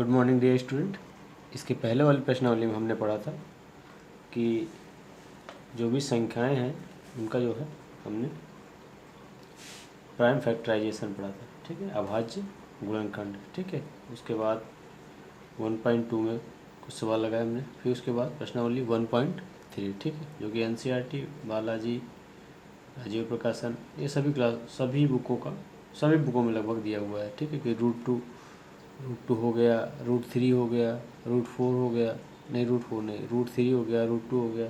Good morning dear student. इसके पहले वाली प्रश्नावली में हमने पढ़ा था कि जो भी संख्याएं हैं उनका जो है हमने प्राइम फैक्टराइजेशन पढ़ा था, ठीक है, अभाज्य गुणनखंड, ठीक है। उसके बाद 1.2 में कुछ सवाल लगाए हमने, फिर उसके बाद प्रश्नावली 1.3, ठीक है, जो कि NCERT, बालाजी, राजीव प्रकाशन, ये सभी बुकों में लगभग दिया हुआ है, ठीक है, कि रूट टू हो गया, √3 हो गया, √4 हो गया, नहीं √4 नहीं, √3 हो गया, √2 हो गया,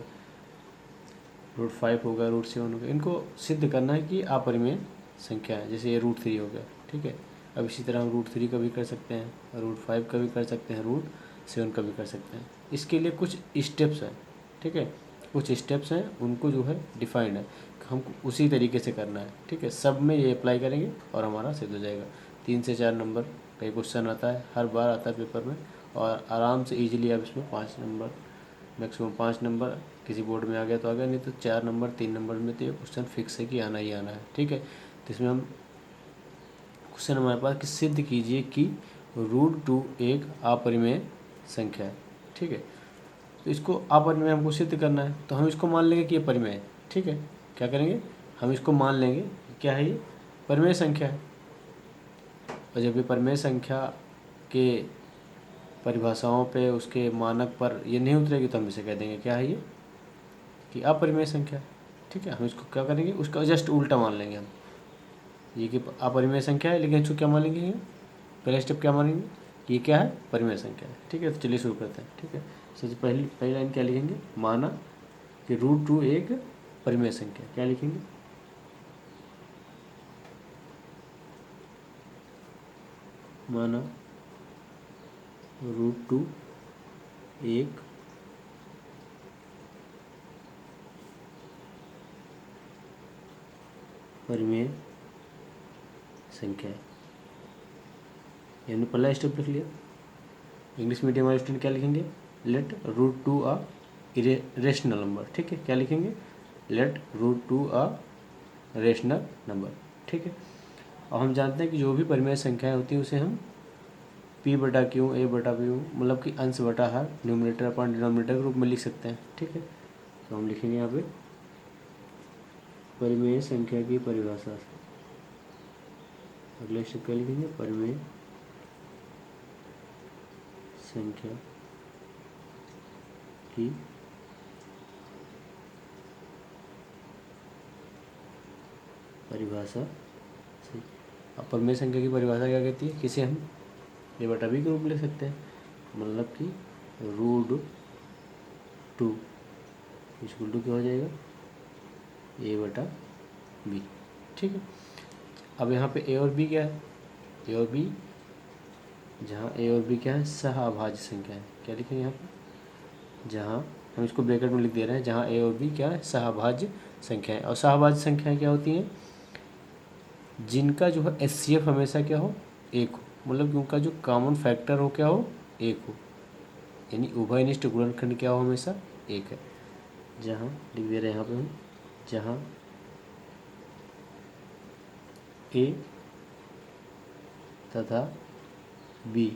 √5 हो गया, √7 हो गया। इनको सिद्ध करना है कि अपरिमेय संख्या है। जैसे ये √3 हो गया, ठीक है। अब इसी तरह हम √3 का भी कर सकते हैं, √5 का भी कर सकते हैं, √7 का भी कर सकते हैं। इसके लिए कुछ स्टेप्स हैं, ठीक है, कुछ स्टेप्स हैं, उनको जो है डिफाइंड है, हमको उसी तरीके से करना है, ठीक है। सब में ये अप्लाई करेंगे और हमारा सिद्ध हो जाएगा। 3 से 4 नंबर का ये क्वेश्चन आता है, हर बार आता है पेपर में, और आराम से इजीली आप इसमें 5 नंबर, मैक्सिमम 5 नंबर, किसी बोर्ड में आ गया तो आ गया, नहीं तो 4 नंबर 3 नंबर में तो ये क्वेश्चन फिक्स है कि आना ही आना है, ठीक है। तो इसमें हम क्वेश्चन हमारे पास कि सिद्ध कीजिए कि √2 एक अपरिमेय संख्या है, ठीक है। तो इसको अपरिमेय हमको सिद्ध करना है, तो हम इसको मान लेंगे कि ये परिमेय है, ठीक है। क्या करेंगे, हम इसको मान लेंगे क्या है, ये परिमेय संख्या है। और जब ये परिमेय संख्या के परिभाषाओं पे, उसके मानक पर ये नहीं उतरेगी तो हम इसे कह देंगे क्या है, ये कि अपरिमेय संख्या है, ठीक है। हम इसको क्या करेंगे, उसका जस्ट उल्टा मान लेंगे हम, ये कि अपरिमेय संख्या है, लेकिन इसको क्या मान लेंगे, ये पहला स्टेप क्या मानेंगे कि ये क्या है, परिमेय संख्या है, ठीक है। तो चलिए शुरू करते हैं, ठीक है। सबसे पहली लाइन क्या लिखेंगे, माना कि √2 एक परिमेय संख्या, क्या लिखेंगे, माना √2 एक परिमेय संख्या है। ये हमने पहला स्टेप लिख लिया। इंग्लिश मीडियम वाले स्टूडेंट क्या लिखेंगे, लेट √2 अ रेशनल नंबर, ठीक है। क्या लिखेंगे, लेट √2 अ रेशनल नंबर, ठीक है। और हम जानते हैं कि जो भी परिमेय संख्याएं होती हैं उसे हम P/Q, A/Q, मतलब कि अंश बटा हर, न्यूमरेटर अपॉन डिनोमिनेटर के रूप में लिख सकते हैं, ठीक है। तो हम लिखेंगे यहाँ पे परिमेय संख्या की परिभाषा से, अगले स्टेप क्या लिखेंगे, परिमेय संख्या की परिभाषा से। अब परिमेय संख्या की परिभाषा क्या कहती है, किसे हम A/B के रूप में लिख सकते हैं, मतलब कि √2 इक्वल टू क्या हो जाएगा, A/B, ठीक है। अब यहाँ पे A और B क्या है, A और B, जहाँ A और B क्या है, सहअभाज्य संख्या है। क्या लिखेंगे यहाँ पे, जहाँ हम इसको ब्रैकेट में लिख दे रहे हैं, जहाँ A और B क्या है, सहअभाज्य संख्या है। और सहअभाज्य संख्याएं क्या होती हैं, जिनका जो है HCF हमेशा क्या हो, एक हो, मतलब कि उनका जो कॉमन फैक्टर हो क्या हो, एक हो, यानी उभयनिष्ठ गुणनखंड क्या हो, हमेशा एक है। जहाँ लिख दे रहे हैं यहाँ पे हम, जहाँ A तथा B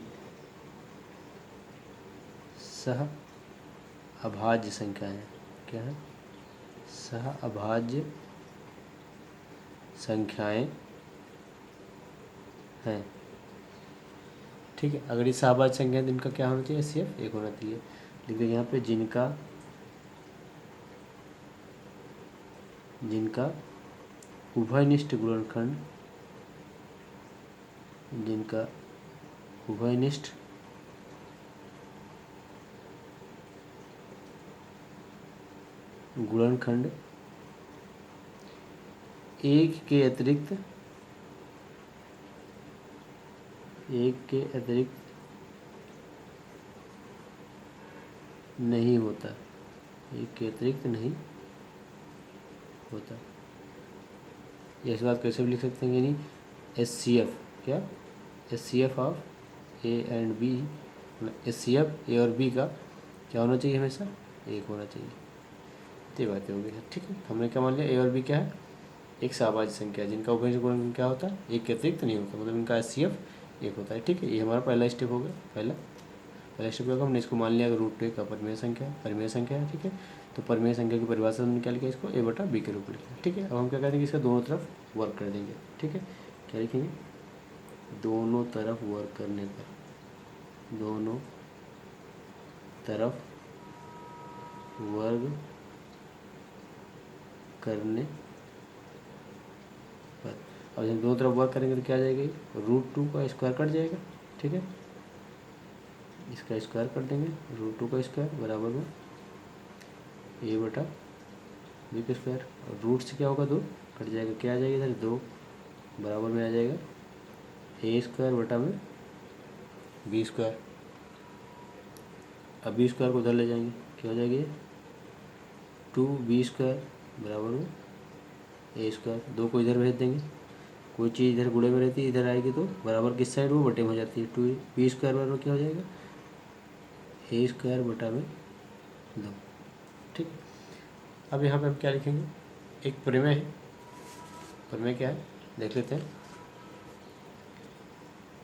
सहअभाज्य संख्या है, क्या है, सहअभाज्य संख्याएं हैं, ठीक है। अगर ये सहअभाज्य संख्या है तो इनका क्या होना चाहिए, HCF एक होना चाहिए। लिख देंगे यहाँ पे, जिनका उभयनिष्ठ गुणनखंड, जिनका उभयनिष्ठ गुणनखंड एक के अतिरिक्त नहीं होता, एक के अतिरिक्त नहीं होता। इस बात कैसे भी लिख सकते हैं, यानी HCF क्या, HCF of A and B, HCF A और B का क्या होना चाहिए, हमेशा एक होना चाहिए। ये बातें हो गई, ठीक है। हमने क्या मान लिया, A और B क्या है, एक सहअभाज्य संख्या है, जिनका उभयनिष्ठ गुणनखंड क्या होता है, एक के अतिरिक्त नहीं होता, मतलब इनका HCF 1 होता है। ठीक है, ये हमारा पहला स्टेप हो गया। पहला स्टेप क्या होगा, हमने इसको मान लिया कि रूट 2 एक अपरिमेय संख्या है। ठीक है, तो परिमेय संख्या की परिभाषा हमने क्या लिखा, इसको a/b के रूप में लिखा। ठीक है, अब हम क्या करेंगे, इसका दोनों तरफ वर्क कर देंगे। ठीक है, क्या लिखेंगे, दोनों तरफ वर्क करने पर, दोनों तरफ वर्ग करने पर, अब जब दोनों तरफ वर्क करेंगे तो क्या आ जाएगा, √2 का स्क्वायर कट जाएगा। ठीक है, इसका स्क्वायर कर देंगे, √2 का स्क्वायर बराबर में a/b का स्क्वायर, और रूट से क्या होगा, 2 कट जाएगा, क्या आ जाएगा इधर, 2 बराबर में आ जाएगा a² में b²। अब b² को उधर ले जाएंगे, क्या हो जाएगी, 2b² बराबर में a²। 2 को इधर भेज देंगे, कोई चीज़ इधर गुणे में रहती है, इधर आएगी तो बराबर किस साइड, वो बटे में हो जाती है। 2b² बराबर क्या हो जाएगा, a² में 2। ठीक, अब यहाँ पे हम क्या लिखेंगे, एक प्रमेय है। प्रमेय क्या है देख लेते हैं।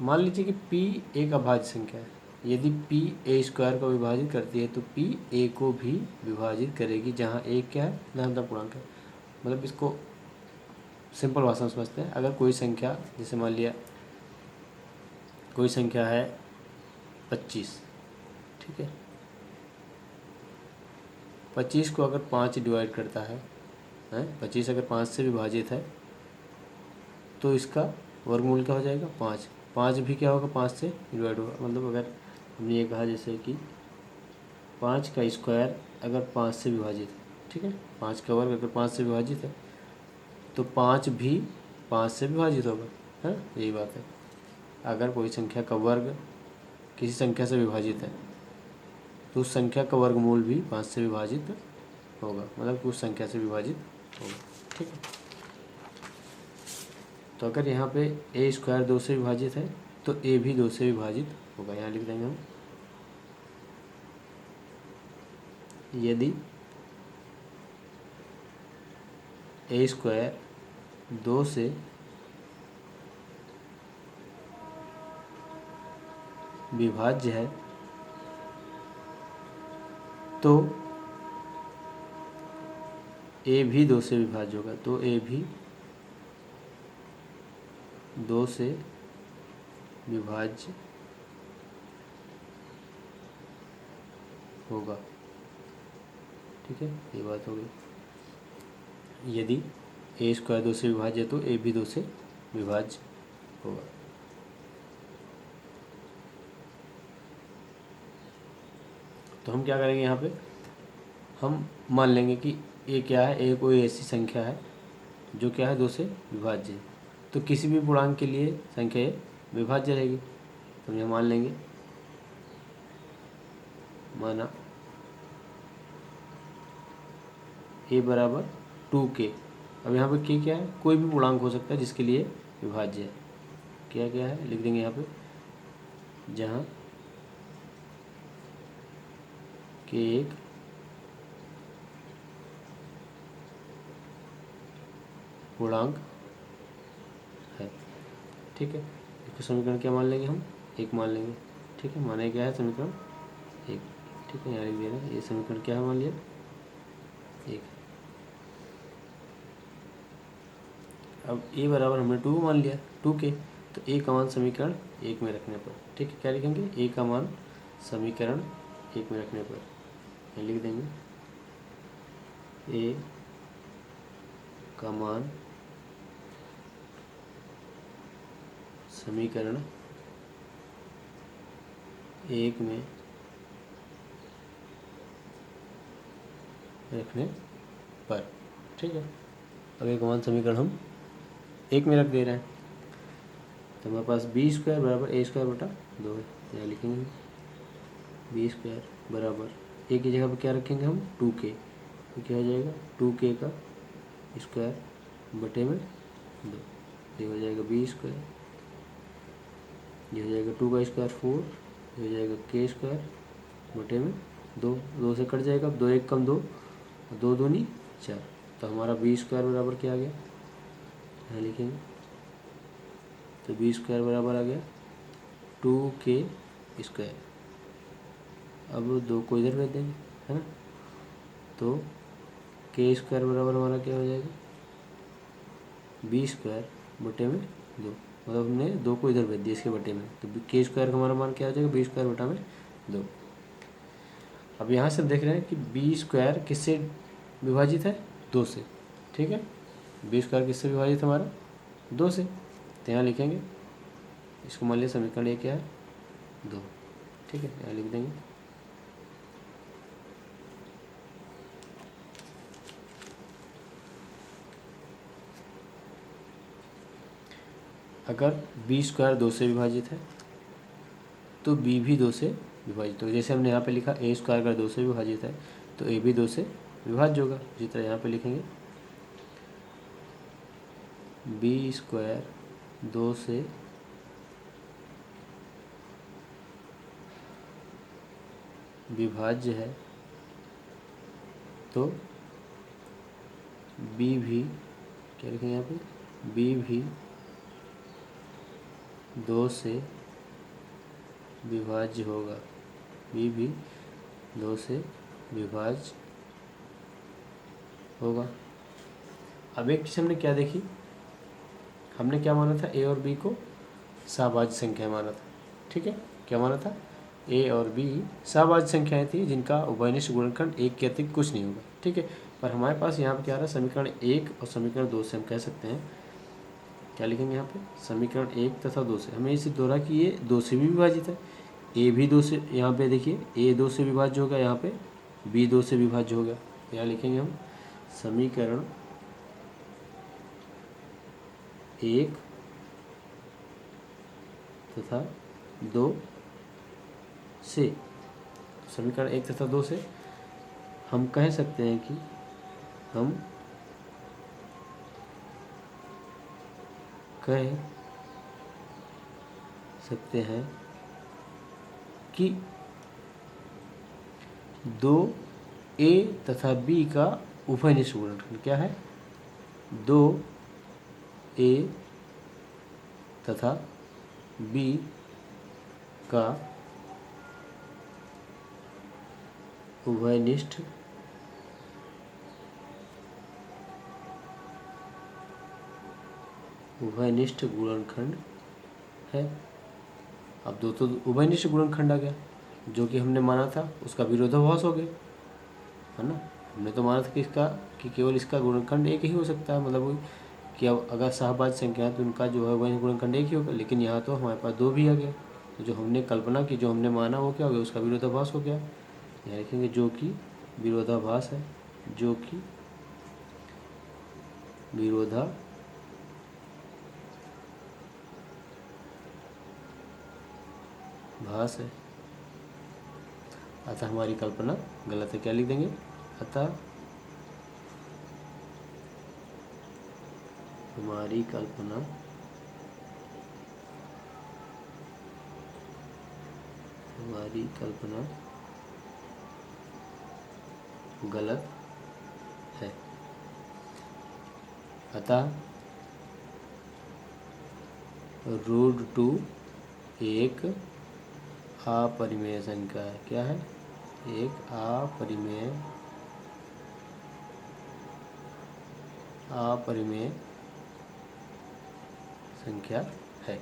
मान लीजिए कि p एक अभाज्य संख्या है। यदि p a² को विभाजित करती है तो p a को भी विभाजित करेगी, जहाँ a क्या है, धनात्मक पूर्णांक है। मतलब इसको सिंपल भाषा में समझते हैं। अगर कोई संख्या, जैसे मान लिया कोई संख्या है 25, ठीक है, 25 को अगर 5 डिवाइड करता है, 25 अगर 5 से विभाजित है तो इसका वर्गमूल क्या हो जाएगा, 5। 5 भी क्या होगा, 5 से डिवाइड होगा। मतलब अगर हमने ये कहा जैसे कि 5 का स्क्वायर अगर 5 से विभाजित है, ठीक है, 5 का वर्ग अगर 5 से विभाजित है तो 5 भी 5 से विभाजित होगा, है, यही बात है। अगर कोई संख्या का वर्ग किसी संख्या से विभाजित है तो उस संख्या का वर्गमूल भी 5 से विभाजित होगा, मतलब उस संख्या से विभाजित होगा। ठीक है, तो अगर यहाँ पे a² 2 से विभाजित है तो a भी 2 से विभाजित होगा। यहाँ लिख देंगे हम, यदि a² 2 से विभाज्य है तो a भी 2 से विभाज्य होगा। तो a भी 2 से विभाज्य होगा। ठीक है, ये बात हो गई। यदि a² 2 से विभाज्य है तो a भी 2 से विभाज्य होगा। तो हम क्या करेंगे, यहाँ पे हम मान लेंगे कि a क्या है, a कोई ऐसी संख्या है जो क्या है, 2 से विभाज्य है। तो किसी भी पूर्णांक के लिए संख्या a विभाज्य रहेगी। तो हम यहाँ मान लेंगे, माना a बराबर 2k। अब यहाँ पे k क्या है, कोई भी पूर्णांक हो सकता है जिसके लिए विभाज्य है। क्या क्या है लिख देंगे यहाँ पे, जहाँ k एक पूर्णांक है। ठीक है, इसको समीकरण क्या मान लेंगे हम, 1 मान लेंगे। ठीक है, माना क्या है समीकरण 1। ठीक है, यहाँ लिख दिया ना, ये समीकरण क्या है मान लिया 1। अब a बराबर हमने 2 मान लिया, 2k। तो a का मान समीकरण 1 में रखने पर, ठीक है, क्या लिखेंगे, a का मान समीकरण 1 में रखने पर यहाँ लिख देंगे a का मान समीकरण 1 में रखने पर। ठीक है, अब एक मान समीकरण हम 1 में रख दे रहे हैं तो हमारे पास b² बराबर a²/2 है। यहाँ लिखेंगे b² बराबर a की जगह पर क्या रखेंगे हम, 2k। तो क्या हो जाएगा, 2k का स्क्वायर बटे में 2, ये हो जाएगा b², ये हो जाएगा 2 का स्क्वायर 4, ये हो जाएगा k² बटे में 2, 2 से कट जाएगा। अब 2 1 कम 2, 2 दूनी 4। तो हमारा b² बराबर क्या आ गया, यहाँ लिखेंगे तो b² बराबर आ गया 2k²। अब 2 को इधर भेज देंगे, है ना, तो k² बराबर हमारा क्या हो जाएगा, b² बटे में 2। मतलब हमने 2 को इधर भेज दिया इसके बटे में, तो k² का हमारा मान क्या हो जाएगा, b² बटा में 2। अब यहाँ से हम देख रहे हैं कि b² किससे विभाजित है, 2 से। ठीक है, b² किससे विभाजित है हमारा, 2 से। तो यहाँ लिखेंगे, इसको मान लिया समीकरण ये क्या है, 2। ठीक है, यहाँ लिख देंगे। अगर b² 2 से विभाजित है तो b भी 2 से विभाजित होगा। जैसे हमने यहाँ पे लिखा a² अगर 2 से विभाजित है तो a भी 2 से विभाज्य होगा। इसी तरह यहाँ पे लिखेंगे b² 2 से विभाज्य है तो b भी, क्या लिखेंगे यहाँ पे, b भी 2 से विभाज्य होगा, b भी 2 से विभाज्य होगा। अब एक चीज़ हमने क्या देखी, हमने क्या माना था, a और b को सहभाज्य संख्या माना था। ठीक है, क्या माना था, a और b सहभाज्य संख्याएं थी जिनका उभयनिष्ठ गुणनखंड 1 के अतिरिक्त कुछ नहीं होगा। ठीक है, पर हमारे पास यहाँ पे क्या आ रहा है, समीकरण 1 और समीकरण 2 से हम कह सकते हैं, क्या लिखेंगे यहाँ पे, समीकरण 1 तथा 2 से हमें इसे दोहरा कि ये 2 से भी विभाजित है, a भी 2 से, यहाँ पे देखिए a 2 से विभाज्य होगा, यहाँ पे b 2 से विभाज्य होगा। यहाँ लिखेंगे हम समीकरण 1 तथा 2 से, समीकरण 1 तथा 2 से हम कह सकते हैं कि हम कह सकते हैं कि 2a तथा b का उभयनिष्ठ गुणनखंड क्या है, 2a तथा b का उभयनिष्ठ गुणनखंड है। अब 2 तो उभयनिष्ठ गुणनखंड आ गया, जो कि हमने माना था उसका विरोधाभास हो गया, है ना। हमने तो माना था कि इसका, कि केवल इसका गुणनखंड एक ही हो सकता है, मतलब कि अब अगर सहभाज्य संख्या है तो उनका जो है वही गुणनखंड एक ही होगा। लेकिन यहाँ तो हमारे पास 2 भी आ गया, तो जो हमने कल्पना की, जो हमने माना वो क्या हो गया, उसका विरोधाभास हो गया। यहाँ लिखेंगे जो कि विरोधाभास है, जो कि विरोधाभास है, अतः हमारी कल्पना गलत है। क्या लिख देंगे, अतः हमारी कल्पना गलत है। अतः √2 एक अपरिमेय संख्या है। क्या है, एक अपरिमेय संख्या है।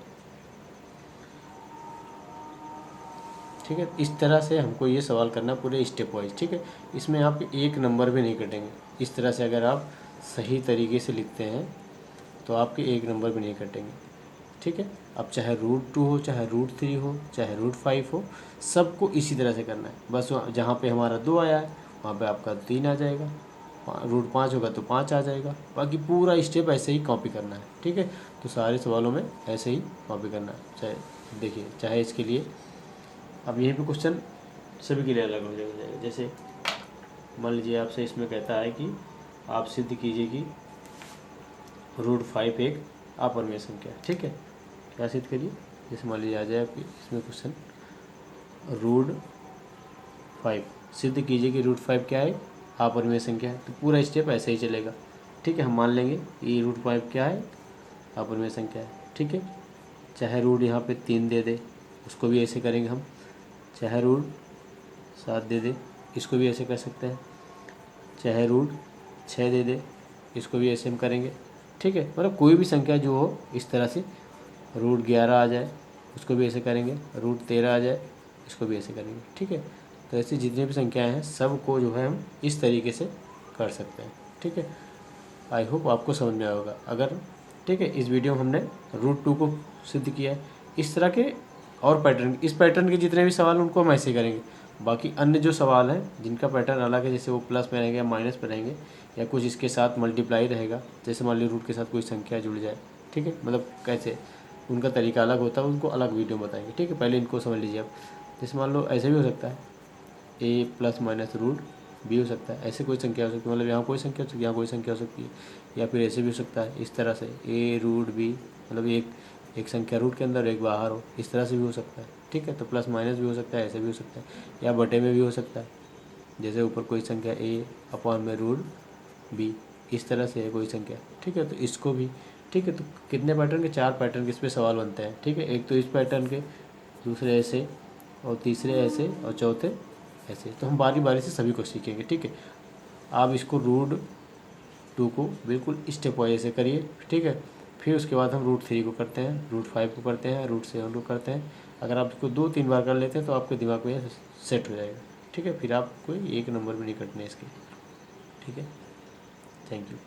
ठीक है, इस तरह से हमको ये सवाल करना पूरे स्टेप वाइज। ठीक है, इसमें आप एक नंबर भी नहीं कटेंगे। इस तरह से अगर आप सही तरीके से लिखते हैं तो आपके एक नंबर भी नहीं कटेंगे। ठीक है, अब चाहे √2 हो, चाहे √3 हो, चाहे √5 हो, सबको इसी तरह से करना है। बस जहाँ पे हमारा 2 आया है वहाँ पे आपका 3 आ जाएगा, √5 होगा तो 5 आ जाएगा। बाकी पूरा स्टेप ऐसे ही कॉपी करना है। ठीक है, तो सारे सवालों में ऐसे ही कॉपी करना है। चाहे देखिए, चाहे इसके लिए अब यहीं पे क्वेश्चन सभी के लिए अलग हो जाएगा। जैसे मान लीजिए आपसे इसमें कहता है कि आप सिद्ध कीजिए कि √5 एक अपरिमेय संख्या है। ठीक है, क्या सिद्ध करिए, जैसे मान लीजिए आ जाए आपकी इसमें क्वेश्चन, √5 सिद्ध कीजिए कि √5 क्या है, अपरिमेय संख्या है। तो पूरा स्टेप ऐसे ही चलेगा। ठीक है, हम मान लेंगे ये √5 क्या है, अपरिमेय संख्या है। ठीक है, चाहे रूट यहाँ पे 3 दे दे, उसको भी ऐसे करेंगे हम, चाहे रूट 7 दे दे इसको भी ऐसे कर सकते हैं, चाहे रूट 6 दे दे इसको भी ऐसे हम करेंगे, ठीक है। मतलब कोई भी संख्या जो हो इस तरह से, रूट 11 आ जाए उसको भी ऐसे करेंगे, रूट 13 आ जाए इसको भी ऐसे करेंगे, ठीक है। तो ऐसी जितनी भी संख्याएं हैं सब को जो है हम इस तरीके से कर सकते हैं, ठीक है। आई होप आपको समझ में आया होगा। अगर ठीक है, इस वीडियो में हमने रूट 2 को सिद्ध किया है। इस तरह के और पैटर्न, इस पैटर्न के जितने भी सवाल उनको हम ऐसे करेंगे। बाकी अन्य जो सवाल हैं जिनका पैटर्न अलग है, जैसे वो प्लस में रहेंगे या माइनस में रहेंगे या कुछ इसके साथ मल्टीप्लाई रहेगा, जैसे मान लीजिए रूट के साथ कोई संख्या जुड़ जाए, ठीक है, मतलब कैसे उनका तरीका अलग होता है, उनको अलग वीडियो में बताएंगे, ठीक है। पहले इनको समझ लीजिए आप। जैसे मान लो ऐसे भी हो सकता है ए प्लस माइनस रूट बी हो सकता है, ऐसे कोई संख्या हो सकती है, मतलब यहाँ कोई संख्या हो सकती है, यहाँ कोई संख्या हो सकती है, या फिर ऐसे भी हो सकता है इस तरह से ए रूट बी, मतलब एक संख्या रूट के अंदर एक बाहर हो, इस तरह से भी हो सकता है, ठीक है। तो प्लस माइनस भी हो सकता है, ऐसे भी हो सकता है, या बटे में भी हो सकता है, जैसे ऊपर कोई संख्या ए अपॉन में रूट बी, इस तरह से है कोई संख्या, ठीक है। तो इसको भी, ठीक है। तो कितने पैटर्न के, 4 पैटर्न के इस पर सवाल बनते हैं, ठीक है। एक तो इस पैटर्न के, दूसरे ऐसे, और तीसरे ऐसे, और चौथे ऐसे। तो हम बारी बारी से सभी को सीखेंगे, ठीक है। आप इसको रूट 2 को बिल्कुल स्टेप वाइज ऐसे करिए, ठीक है। फिर उसके बाद हम रूट 3 को करते हैं, रूट 5 को करते हैं, रूट 7 को करते हैं। अगर आप इसको 2-3 बार कर लेते हैं तो आपके दिमाग में ये सेट हो जाएगा, ठीक है। फिर आपको 1 नंबर भी नहीं कटने इसके, ठीक है। Thank you.